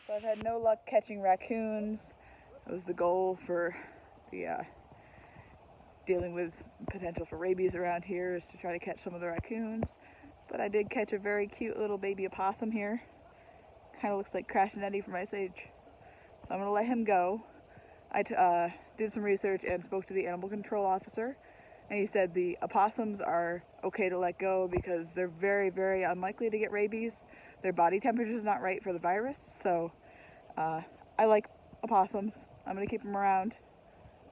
So I've had no luck catching raccoons. That was the goal for the dealing with potential for rabies around here, is to try to catch some of the raccoons. But I did catch a very cute little baby opossum here. Kind of looks like Crash and Eddie from Ice Age. So I'm going to let him go. I did some research and spoke to the animal control officer, and he said the opossums are okay to let go because they're very, very unlikely to get rabies. Their body temperature is not right for the virus, so I like opossums. I'm going to keep them around.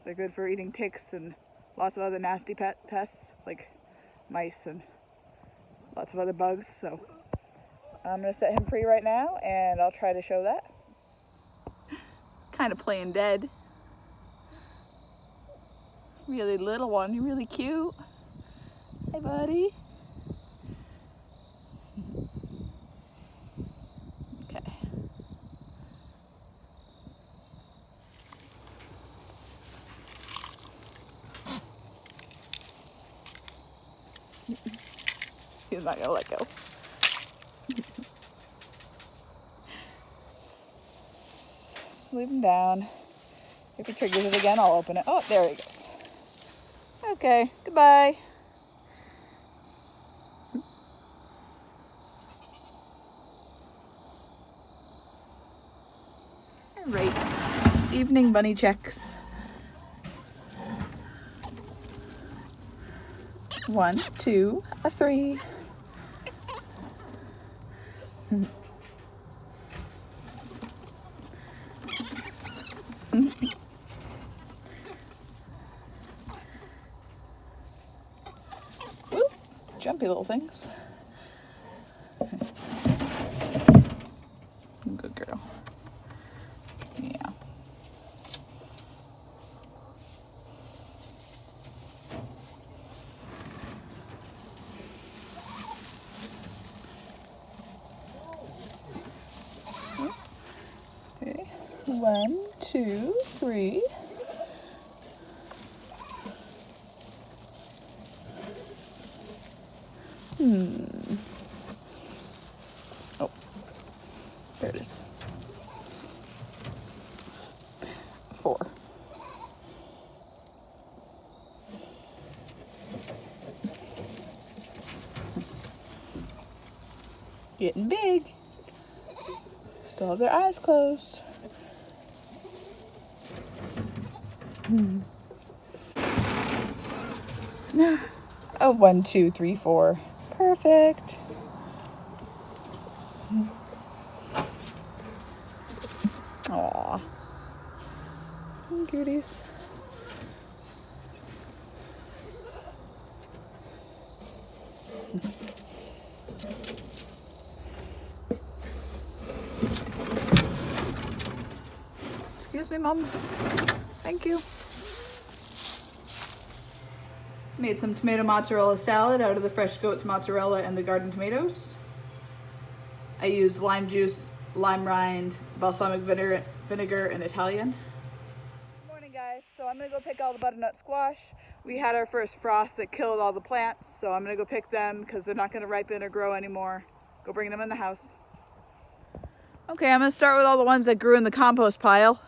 They're good for eating ticks and lots of other nasty pests like mice and lots of other bugs. So I'm going to set him free right now, and I'll try to show that. Kind of playing dead. Really little one, really cute. Hey, buddy. Okay. He's not gonna let go. Leave him down. If he triggers it again, I'll open it. Oh, there he goes. Okay, goodbye. Alright, evening bunny checks. 1, 2, 3. Ooh, jumpy little things. Good girl. Yeah. Okay. 1, 2, 3. Oh, there it is. 4. Getting big. Still have their eyes closed. Oh, 1, 2, 3, 4. Perfect. Aw. Cuties. Excuse me, Mom. Thank you. Made some tomato mozzarella salad out of the fresh goat's mozzarella and the garden tomatoes. I used lime juice, lime rind, balsamic vinegar, and Italian. Good morning, guys. So I'm gonna go pick all the butternut squash. We had our first frost that killed all the plants, so I'm gonna go pick them because they're not gonna ripen or grow anymore. Go bring them in the house. Okay, I'm gonna start with all the ones that grew in the compost pile.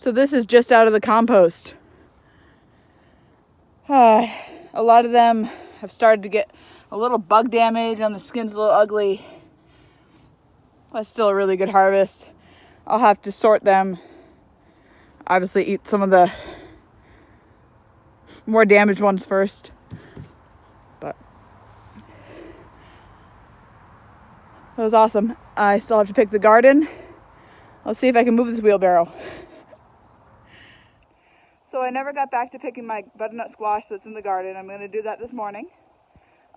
So this is just out of the compost. A lot of them have started to get a little bug damage and the skin's a little ugly. But still a really good harvest. I'll have to sort them. Obviously eat some of the more damaged ones first. But that was awesome. I still have to pick the garden. I'll see if I can move this wheelbarrow. So I never got back to picking my butternut squash that's in the garden. I'm going to do that this morning.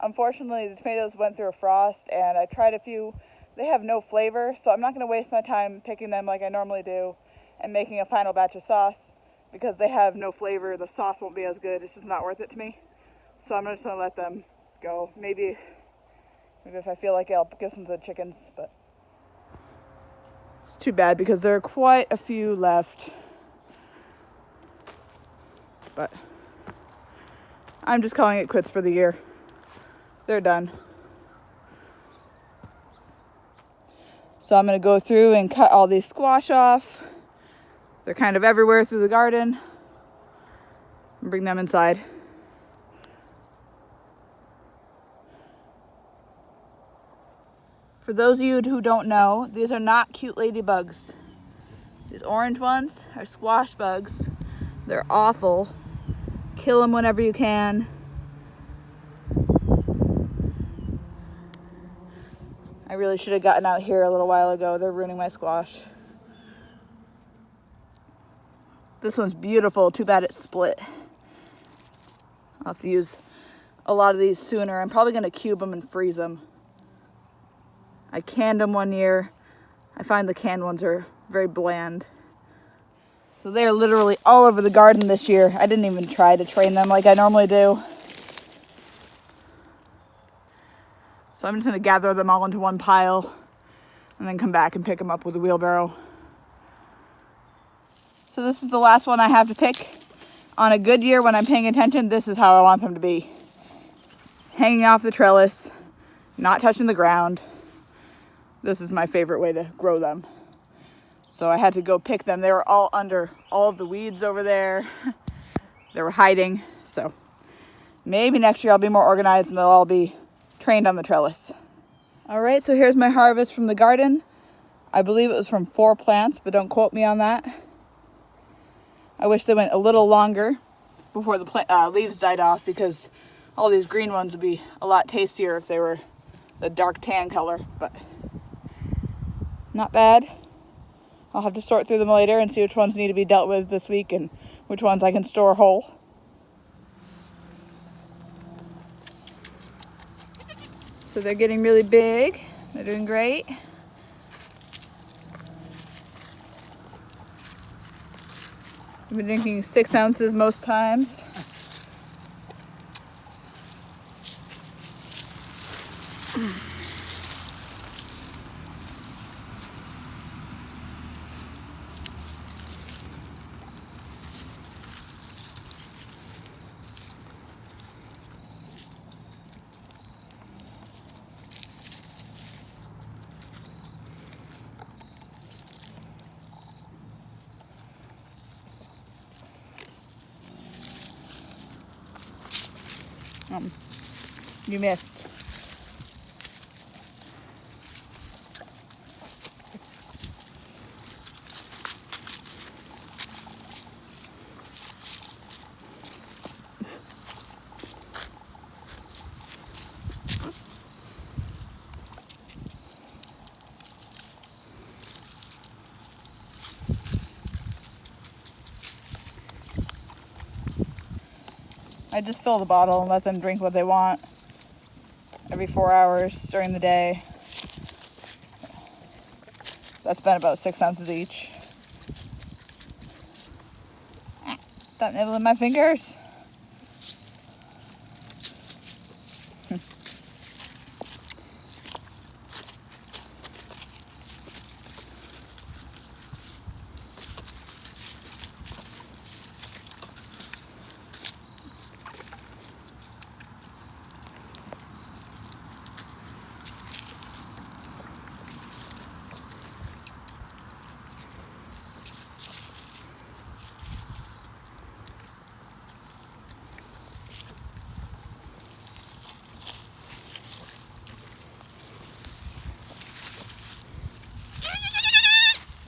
Unfortunately, the tomatoes went through a frost and I tried a few. They have no flavor, so I'm not going to waste my time picking them like I normally do and making a final batch of sauce because they have no flavor. The sauce won't be as good. It's just not worth it to me. So I'm just going to let them go. Maybe if I feel like it, I'll give some to the chickens, but it's too bad because there are quite a few left. But I'm just calling it quits for the year. They're done. So I'm going to go through and cut all these squash off. They're kind of everywhere through the garden. And bring them inside. For those of you who don't know, these are not cute ladybugs. These orange ones are squash bugs. They're awful. Kill them whenever you can. I really should have gotten out here a little while ago. They're ruining my squash. This one's beautiful. Too bad it's split. I'll have to use a lot of these sooner. I'm probably going to cube them and freeze them. I canned them one year. I find the canned ones are very bland. So they're literally all over the garden this year. I didn't even try to train them like I normally do. So I'm just going to gather them all into one pile and then come back and pick them up with a wheelbarrow. So this is the last one I have to pick. On a good year when I'm paying attention, this is how I want them to be. Hanging off the trellis, not touching the ground. This is my favorite way to grow them. So I had to go pick them. They were all under all of the weeds over there. They were hiding. So maybe next year I'll be more organized and they'll all be trained on the trellis. All right, so here's my harvest from the garden. I believe it was from 4 plants, but don't quote me on that. I wish they went a little longer before the leaves died off because all these green ones would be a lot tastier if they were the dark tan color, but not bad. I'll have to sort through them later and see which ones need to be dealt with this week and which ones I can store whole. So they're getting really big. They're doing great. I've been drinking 6 ounces most times. You missed. I just fill the bottle and let them drink what they want every 4 hours during the day. That's been about 6 ounces each. Stop nibbling my fingers.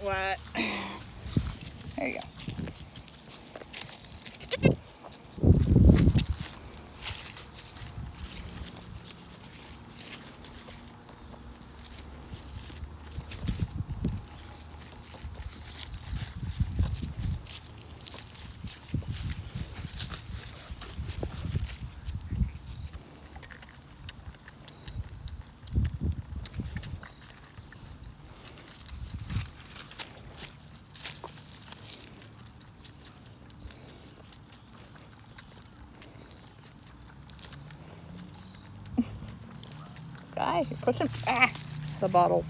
What? There you go. Guy, you're pushing the bottle.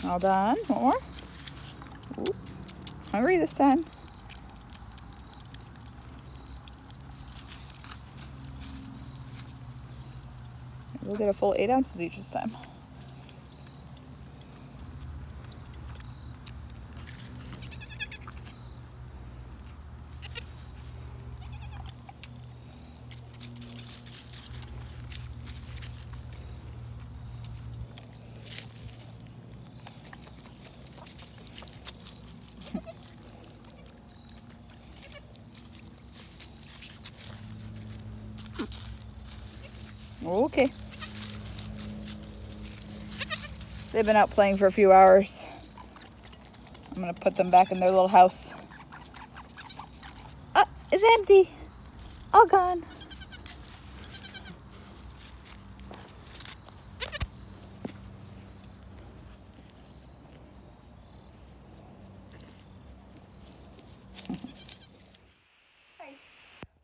All done. One more. Ooh. Hungry this time. We'll get a full 8 ounces each this time. Okay. They've been out playing for a few hours. I'm gonna put them back in their little house. Oh, it's empty. All gone. Hi.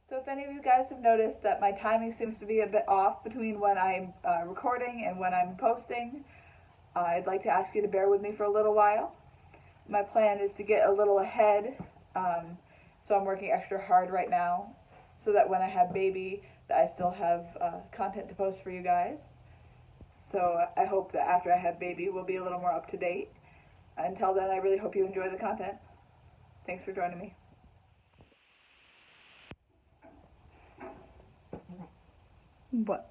So if any of you guys have noticed that my timing seems to be a bit off between when I'm recording and when I'm posting, I'd like to ask you to bear with me for a little while. My plan is to get a little ahead, so I'm working extra hard right now so that when I have baby that I still have content to post for you guys. So I hope that after I have baby we'll be a little more up to date. Until then, I really hope you enjoy the content. Thanks for joining me. What?